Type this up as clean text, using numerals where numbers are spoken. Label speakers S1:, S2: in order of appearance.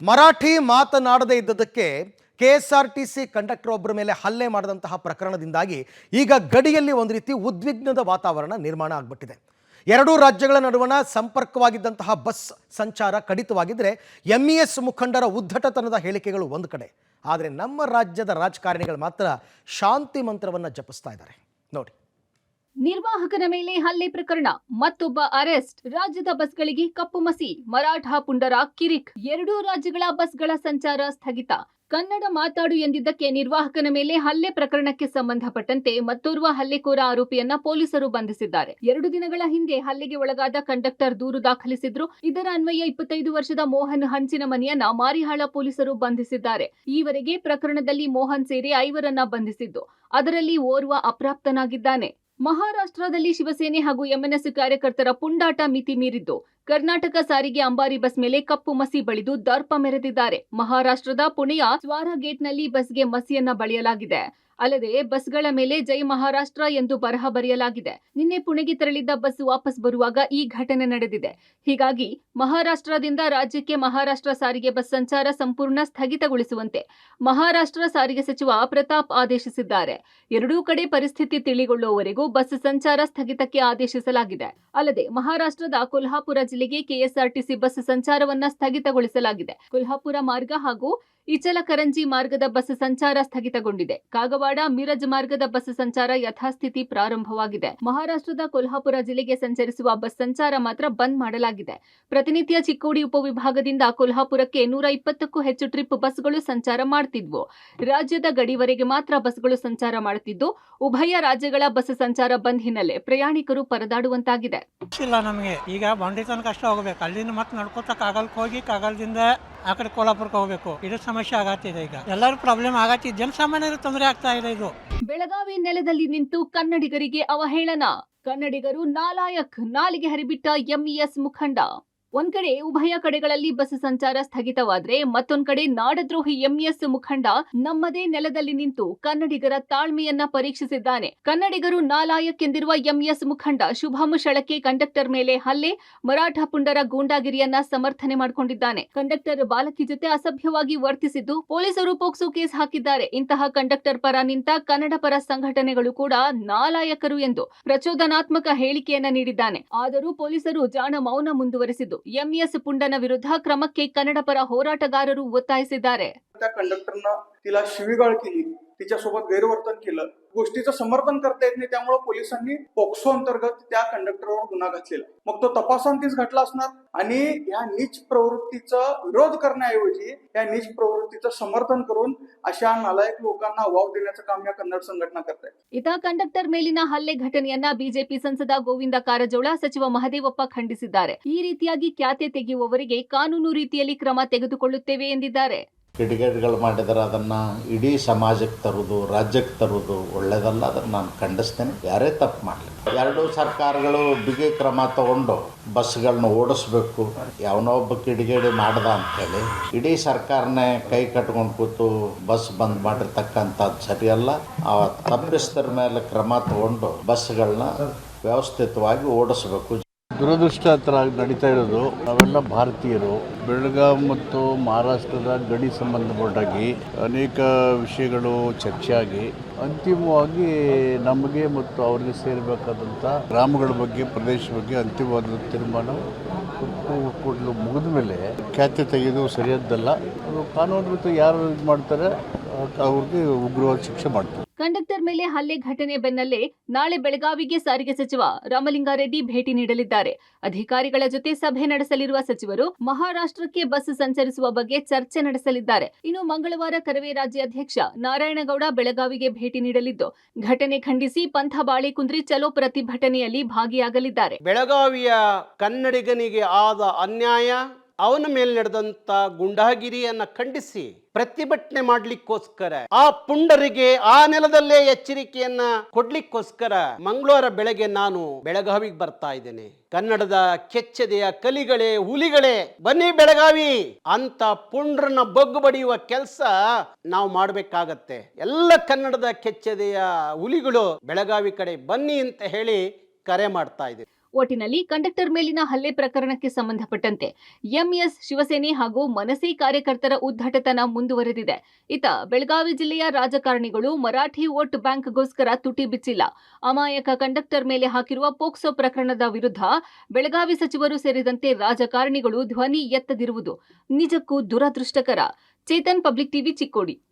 S1: Marathi ಮಾತನಾಡದೇ ಇದ್ದದಕ್ಕೆ KSRTC conductor ಒಬ್ಬರ ಮೇಲೆ ಹಲ್ಲೆ ಮಾಡಿದಂತಹ ಪ್ರಕರಣದಿಂದಾಗಿ ಈಗ ಗಡಿಯಲ್ಲಿ ಒಂದು ರೀತಿ ಉದ್ವಿಗ್ನದ ವಾತಾವರಣ ನಿರ್ಮಾಣ ಆಗಿಬಿಟ್ಟಿದೆ. ಎರಡೂ ರಾಜ್ಯಗಳ ನಡುವಣ ಸಂಪರ್ಕವಾಗಿದ್ದಂತಹ ಬಸ್ ಸಂಚಾರ ಕಡಿತವಾಗಿದ್ದರೆ ಎಂಇಎಸ್ ಮುಖಂಡರ ಉದ್ದಟತನದ ಹೇಳಿಕೆಗಳು ಒಂದು ಕಡೆ, ಆದರೆ ನಮ್ಮ ರಾಜ್ಯದ ರಾಜಕಾರಣಿಗಳು ಮಾತ್ರ ಶಾಂತಿ ಮಂತ್ರವನ್ನು ಜಪಿಸ್ತಾ ಇದ್ದಾರೆ. ನೋಡಿ.
S2: ನಿರ್ವಾಹಕನ ಮೇಲೆ ಹಲ್ಲೆ ಪ್ರಕರಣ, ಮತ್ತೊಬ್ಬ ಅರೆಸ್ಟ್. ರಾಜ್ಯದ ಬಸ್ಗಳಿಗೆ ಕಪ್ಪು ಮಸಿ, ಮರಾಠ ಪುಂಡರ ಕಿರಿಕ್. ಎರಡೂ ರಾಜ್ಯಗಳ ಬಸ್ಗಳ ಸಂಚಾರ ಸ್ಥಗಿತ. ಕನ್ನಡ ಮಾತಾಡು ಎಂದಿದ್ದಕ್ಕೆ ನಿರ್ವಾಹಕನ ಮೇಲೆ ಹಲ್ಲೆ ಪ್ರಕರಣಕ್ಕೆ ಸಂಬಂಧಪಟ್ಟಂತೆ ಮತ್ತೋರ್ವ ಹಲ್ಲೆಕೋರ ಆರೋಪಿಯನ್ನ ಪೊಲೀಸರು ಬಂಧಿಸಿದ್ದಾರೆ. 2 ದಿನಗಳ ಹಿಂದೆ ಹಲ್ಲೆಗೆ ಒಳಗಾದ ಕಂಡಕ್ಟರ್ ದೂರು ದಾಖಲಿಸಿದ್ರು. ಇದರ ಅನ್ವಯ 25 ವರ್ಷದ ಮೋಹನ್ ಹಂಚಿನ ಮನೆಯನ್ನ ಮಾರಿಹಾಳ ಪೊಲೀಸರು ಬಂಧಿಸಿದ್ದಾರೆ. ಈವರೆಗೆ ಪ್ರಕರಣದಲ್ಲಿ ಮೋಹನ್ ಸೇರಿ 5ರನ್ನ ಬಂಧಿಸಿದ್ದು, ಅದರಲ್ಲಿ ಓರ್ವ ಅಪ್ರಾಪ್ತನಾಗಿದ್ದಾನೆ. ಮಹಾರಾಷ್ಟ್ರದಲ್ಲಿ ಶಿವಸೇನೆ ಹಾಗೂ ಎಂಎನ್ಎಸ್ ಕಾರ್ಯಕರ್ತರ ಪುಂಡಾಟ ಮಿತಿ ಮೀರಿದ್ದು, ಕರ್ನಾಟಕ ಸಾರಿಗೆ ಅಂಬಾರಿ ಬಸ್ ಮೇಲೆ ಕಪ್ಪು ಮಸಿ ಬಳಿದು ದರ್ಪ ಮೆರೆದಿದ್ದಾರೆ. ಮಹಾರಾಷ್ಟ್ರದ ಪುಣೆಯ ಸ್ವಾರಗೇಟ್ನಲ್ಲಿ ಬಸ್ಗೆ ಮಸಿಯನ್ನ ಬಳಿಯಲಾಗಿದೆ. ಅಲ್ಲದೆ ಬಸ್ಗಳ ಮೇಲೆ ಜೈ ಮಹಾರಾಷ್ಟ್ರ ಎಂದು ಬರಹ ಬರೆಯಲಾಗಿದೆ. ನಿನ್ನೆ ಪುಣೆಗೆ ತೆರಳಿದ್ದ ಬಸ್ ವಾಪಸ್ ಬರುವಾಗ ಈ ಘಟನೆ ನಡೆದಿದೆ. ಹೀಗಾಗಿ ಮಹಾರಾಷ್ಟ್ರದಿಂದ ರಾಜ್ಯಕ್ಕೆ ಮಹಾರಾಷ್ಟ್ರ ಸಾರಿಗೆ ಬಸ್ ಸಂಚಾರ ಸಂಪೂರ್ಣ ಸ್ಥಗಿತಗೊಳಿಸುವಂತೆ ಮಹಾರಾಷ್ಟ್ರ ಸಾರಿಗೆ ಸಚಿವ ಪ್ರತಾಪ್ ಆದೇಶಿಸಿದ್ದಾರೆ. ಎರಡೂ ಕಡೆ ಪರಿಸ್ಥಿತಿ ತಿಳಿಗೊಳ್ಳುವವರೆಗೂ ಬಸ್ ಸಂಚಾರ ಸ್ಥಗಿತಕ್ಕೆ ಆದೇಶಿಸಲಾಗಿದೆ. ಅಲ್ಲದೆ ಮಹಾರಾಷ್ಟ್ರದ ಕೊಲ್ಹಾಪುರ ಜಿಲ್ಲೆಗೆ ಕೆಎಸ್ಆರ್ಟಿಸಿ ಬಸ್ ಸಂಚಾರವನ್ನ ಸ್ಥಗಿತಗೊಳಿಸಲಾಗಿದೆ. ಕೊಲ್ಹಾಪುರ ಮಾರ್ಗ ಹಾಗೂ ಇಚಲಕರಂಜಿ ಮಾರ್ಗದ ಬಸ್ ಸಂಚಾರ ಸ್ಥಗಿತಗೊಂಡಿದೆ. ಕಾಗವಾಡ ಮಿರಜ್ ಮಾರ್ಗದ ಬಸ್ ಸಂಚಾರ ಯಥಾಸ್ಥಿತಿ ಪ್ರಾರಂಭವಾಗಿದೆ. ಮಹಾರಾಷ್ಟ್ರದ ಕೊಲ್ಹಾಪುರ ಜಿಲ್ಲೆಗೆ ಸಂಚರಿಸುವ ಬಸ್ ಸಂಚಾರ ಮಾತ್ರ ಬಂದ್ ಮಾಡಲಾಗಿದೆ. ಪ್ರತಿನಿತ್ಯ ಚಿಕ್ಕೋಡಿ ಉಪವಿಭಾಗದಿಂದ ಕೊಲ್ಹಾಪುರಕ್ಕೆ 120ಕ್ಕೂ ಹೆಚ್ಚು ಟ್ರಿಪ್ ಬಸ್ಗಳು ಸಂಚಾರ ಮಾಡುತ್ತಿದ್ವು. ರಾಜ್ಯದ ಗಡಿವರೆಗೆ ಮಾತ್ರ ಬಸ್ಗಳು ಸಂಚಾರ ಮಾಡುತ್ತಿದ್ದು, ಉಭಯ ರಾಜ್ಯಗಳ ಬಸ್ ಸಂಚಾರ ಬಂದ್ ಹಿನ್ನೆಲೆ ಪ್ರಯಾಣಿಕರು ಪರದಾಡುವಂತಾಗಿದೆ.
S3: ನಮಗೆ ಈಗ ಬಂಡಿ ತನಕ ಅಷ್ಟೇ ಹೋಗಬೇಕು, ಅಲ್ಲಿಂದ ಮತ್ತೆ ನಡ್ಕೋತ ಕಾಗಲ್ಗೆ ಹೋಗಿ ಕಾಗಲ್ದಿಂದ ಆ ಕಡೆ ಕೋಲ್ಹಾಪುರಕ್ಕೆ ಹೋಗಬೇಕು. ಇದು ಸಮಸ್ಯೆ ಆಗತ್ತಿದೆ. ಈಗ ಎಲ್ಲರೂ ಪ್ರಾಬ್ಲಮ್ ಆಗತ್ತಿದೆ, ಜನಸಾಮಾನ್ಯರಿಗೆ ತೊಂದರೆ ಆಗ್ತಾ ಇದೆ. ಇದು
S2: ಬೆಳಗಾವಿ ನೆಲದಲ್ಲಿ ನಿಂತು ಕನ್ನಡಿಗರಿಗೆ ಅವಹೇಳನ. ಕನ್ನಡಿಗರು ನಾಲಾಯಕ್, ನಾಲಿಗೆ ಹರಿಬಿಟ್ಟ ಎಂಇಎಸ್ ಮುಖಂಡ. ಒಂದ್ ಕಡೆ ಉಭಯ ಕಡೆಗಳಲ್ಲಿ ಬಸ್ ಸಂಚಾರ ಸ್ಥಗಿತವಾದ್ರೆ, ಮತ್ತೊಂದ್ ಕಡೆ ನಾಡದ್ರೋಹಿ ಎಂಇಎಸ್ ಮುಖಂಡ ನಮ್ಮದೇ ನೆಲದಲ್ಲಿ ನಿಂತು ಕನ್ನಡಿಗರ ತಾಳ್ಮೆಯನ್ನ ಪರೀಕ್ಷಿಸಿದ್ದಾನೆ. ಕನ್ನಡಿಗರು ನಾಲಾಯಕ್ ಎಂದಿರುವ ಎಂಇಎಸ್ ಮುಖಂಡ ಶುಭಂ ಶಳಕೆ ಕಂಡಕ್ಟರ್ ಮೇಲೆ ಹಲ್ಲೆ, ಮರಾಠ ಪುಂಡರ ಗೂಂಡಾಗಿರಿಯನ್ನ ಸಮರ್ಥನೆ ಮಾಡಿಕೊಂಡಿದ್ದಾನೆ. ಕಂಡಕ್ಟರ್ ಬಾಲಕಿ ಜೊತೆ ಅಸಭ್ಯವಾಗಿ ವರ್ತಿಸಿದ್ದು ಪೊಲೀಸರು ಪೋಕ್ಸೋ ಕೇಸ್ ಹಾಕಿದ್ದಾರೆ. ಇಂತಹ ಕಂಡಕ್ಟರ್ ಪರ ನಿಂತ ಕನ್ನಡ ಪರ ಸಂಘಟನೆಗಳು ಕೂಡ ನಾಲಾಯಕರು ಎಂದು ಪ್ರಚೋದನಾತ್ಮಕ ಹೇಳಿಕೆಯನ್ನ ನೀಡಿದ್ದಾನೆ. ಆದರೂ ಪೊಲೀಸರು ಜಾಣ ಮೌನ ಮುಂದುವರೆಸಿದ್ದು ಎಂಇಎಸ್ पुंडನ विरुद्ध क्रमಕ್ಕೆ कन्नड ಪರ ಹೋರಾಟಗಾರರು ಒತ್ತಾಯಿಸಿದ್ದಾರೆ.
S4: त्या कंडक्टरनं तिला शिवीगाळ केली, तिच्यासोबत गैरवर्तन केलं, गोष्टीचं समर्थन करता येत नाही. त्यामुळे पोलिसांनी पोक्सो अंतर्गत त्या कंडक्टरवर गुन्हा घातलेला. मग तो तपासांतीच घडला असणार आणि या नीच प्रवृत्तीचा विरोध करण्याऐवजी या नीच प्रवृत्तीचं समर्थन करून अशा नालायक लोकांना वाव देण्याचं काम या कन्नड संघटना करतायत.
S2: ಇತ ಕಂಡಕ್ಟರ್ ಮೇಲಿನ ಹಲ್ಲೆ ಘಟನೆಯನ್ನ ಬಿಜೆಪಿ ಸಂಸದ ಗೋವಿಂದ ಕಾರಜೋಳ, ಸಚಿವ ಮಹದೇವಪ್ಪ ಖಂಡಿಸಿದ್ದಾರೆ. ಈ ರೀತಿಯಾಗಿ ಖ್ಯಾತೆ ತೆಗೆಯುವವರಿಗೆ ಕಾನೂನು ರೀತಿಯಲ್ಲಿ ಕ್ರಮ ತೆಗೆದುಕೊಳ್ಳುತ್ತೇವೆ ಎಂದಿದ್ದಾರೆ.
S5: ಕಿಡಿಗೇಡಿಗಳು ಮಾಡಿದರೆ ಅದನ್ನು ಇಡೀ ಸಮಾಜಕ್ಕೆ ತರುವುದು, ರಾಜ್ಯಕ್ಕೆ ತರುವುದು ಒಳ್ಳೆಯದಲ್ಲ. ಅದನ್ನು ನಾನು ಖಂಡಿಸ್ತೇನೆ. ಯಾರೇ ತಪ್ಪು ಮಾಡಲಿ, ಎರಡೂ ಸರ್ಕಾರಗಳು ಬಿಗಿ ಕ್ರಮ ತಗೊಂಡು ಬಸ್ಗಳನ್ನ ಓಡಿಸ್ಬೇಕು. ಯಾವನೋ ಒಬ್ಬ ಕಿಡಿಗೇಡಿ ಮಾಡ್ದ ಅಂಥೇಳಿ ಇಡೀ ಸರ್ಕಾರನೇ ಕೈ ಕಟ್ಕೊಂಡು ಕೂತು ಬಸ್ ಬಂದ್ ಮಾಡಿರ್ತಕ್ಕಂಥದ್ದು ಸರಿಯಲ್ಲ. ಆ ತಪ್ಪಿಸ್ತರ ಮೇಲೆ ಕ್ರಮ ತಗೊಂಡು ಬಸ್ಗಳನ್ನ ವ್ಯವಸ್ಥಿತವಾಗಿ ಓಡಿಸ್ಬೇಕು.
S6: ದುರದೃಷ್ಟಕರ ನಡೀತಾ ಇರೋದು, ನಾವೆಲ್ಲ ಭಾರತೀಯರು. ಬೆಳಗಾವಿ ಮತ್ತು ಮಹಾರಾಷ್ಟ್ರದ ಗಡಿ ಸಂಬಂಧಪಟ್ಟಾಗಿ ಅನೇಕ ವಿಷಯಗಳು ಚರ್ಚೆಯಾಗಿ ಅಂತಿಮವಾಗಿ ನಮಗೆ ಮತ್ತು ಅವರಿಗೆ ಸೇರಬೇಕಾದಂಥ ಗ್ರಾಮಗಳ ಬಗ್ಗೆ, ಪ್ರದೇಶ ಬಗ್ಗೆ ಅಂತಿಮವಾದ ತೀರ್ಮಾನ ಕೊಡಲು ಮುಗಿದ ಮೇಲೆ ಖ್ಯಾತೆ ತೆಗೆದು ಸರಿಯಾದ್ದಲ್ಲ. ಅದು ಕಾನೂನು ರೀತಿ ಯಾರು ಇದು ಮಾಡ್ತಾರೆ ಅವ್ರಿಗೆ ಉಗ್ರವಾದ ಶಿಕ್ಷೆ ಮಾಡ್ತಾರೆ.
S2: ಕಂಡಕ್ಟರ್ ಮೇಲೆ ಹಲ್ಲೆ ಘಟನೆ ಬೆನ್ನಲ್ಲೇ ನಾಳೆ ಬೆಳಗಾವಿಗೆ ಸಾರಿಗೆ ಸಚಿವ ರಾಮಲಿಂಗಾರೆಡ್ಡಿ ಭೇಟಿ ನೀಡಲಿದ್ದಾರೆ. ಅಧಿಕಾರಿಗಳ ಜೊತೆ ಸಭೆ ನಡೆಸಲಿರುವ ಸಚಿವರು ಮಹಾರಾಷ್ಟ್ರಕ್ಕೆ ಬಸ್ ಸಂಚರಿಸುವ ಬಗ್ಗೆ ಚರ್ಚೆ ನಡೆಸಲಿದ್ದಾರೆ. ಇನ್ನು ಮಂಗಳವಾರ ಕರವೇ ರಾಜ್ಯಾಧ್ಯಕ್ಷ ನಾರಾಯಣಗೌಡ ಬೆಳಗಾವಿಗೆ ಭೇಟಿ ನೀಡಲಿದ್ದು, ಘಟನೆ ಖಂಡಿಸಿ ಪಂಥ ಬಾಳೆಕುಂದ್ರಿ ಚಲೋ ಪ್ರತಿಭಟನೆಯಲ್ಲಿ ಭಾಗಿಯಾಗಲಿದ್ದಾರೆ.
S7: ಬೆಳಗಾವಿಯ ಕನ್ನಡಿಗನಿಗೆ ಆದ ಅನ್ಯಾಯ, ಅವನ ಮೇಲೆ ನಡೆದಂತ ಗುಂಡಾಗಿರಿಯನ್ನ ಖಂಡಿಸಿ ಪ್ರತಿಭಟನೆ ಮಾಡ್ಲಿಕ್ಕೋಸ್ಕರ, ಆ ಪುಂಡರಿಗೆ ಆ ನೆಲದಲ್ಲೇ ಎಚ್ಚರಿಕೆಯನ್ನ ಕೊಡ್ಲಿಕ್ಕೋಸ್ಕರ ಮಂಗಳವಾರ ಬೆಳಗ್ಗೆ ನಾನು ಬೆಳಗಾವಿಗೆ ಬರ್ತಾ ಇದ್ದೇನೆ. ಕನ್ನಡದ ಕೆಚ್ಚದೆಯ ಕಲಿಗಳೇ, ಹುಲಿಗಳೇ, ಬನ್ನಿ ಬೆಳಗಾವಿ ಅಂತ ಪುಂಡ್ರನ್ನ ಬೊಗ್ಗು ಬಡಿಯುವ ಕೆಲಸ ನಾವು ಮಾಡಬೇಕಾಗತ್ತೆ. ಎಲ್ಲ ಕನ್ನಡದ ಕೆಚ್ಚದೆಯ ಹುಲಿಗಳು ಬೆಳಗಾವಿ ಕಡೆ ಬನ್ನಿ ಅಂತ ಹೇಳಿ ಕರೆ ಮಾಡ್ತಾ ಇದ್ದೀವಿ.
S2: ಒಟ್ಟಿನಲ್ಲಿ ಕಂಡಕ್ಟರ್ ಮೇಲಿನ ಹಲ್ಲೆ ಪ್ರಕರಣಕ್ಕೆ ಸಂಬಂಧಪಟ್ಟಂತೆ ಎಂಎಸ್ ಶಿವಸೇನೆ ಹಾಗೂ ಮನಸೆ ಕಾರ್ಯಕರ್ತರ ಉದ್ದಟತನ ಮುಂದುವರೆದಿದೆ. ಇತ್ತ ಬೆಳಗಾವಿ ಜಿಲ್ಲೆಯ ರಾಜಕಾರಣಿಗಳು ಮರಾಠಿ ವೋಟ್ ಬ್ಯಾಂಕ್ಗೋಸ್ಕರ ತುಟಿ ಬಿಚ್ಚಿಲ್ಲ. ಅಮಾಯಕ ಕಂಡಕ್ಟರ್ ಮೇಲೆ ಹಾಕಿರುವ ಪೋಕ್ಸೋ ಪ್ರಕರಣದ ವಿರುದ್ಧ ಬೆಳಗಾವಿ ಸಚಿವರು ಸೇರಿದಂತೆ ರಾಜಕಾರಣಿಗಳು ಧ್ವನಿ ಎತ್ತದಿರುವುದು ನಿಜಕ್ಕೂ ದುರದೃಷ್ಟಕರ. Chetan, public TV, Chikkodi.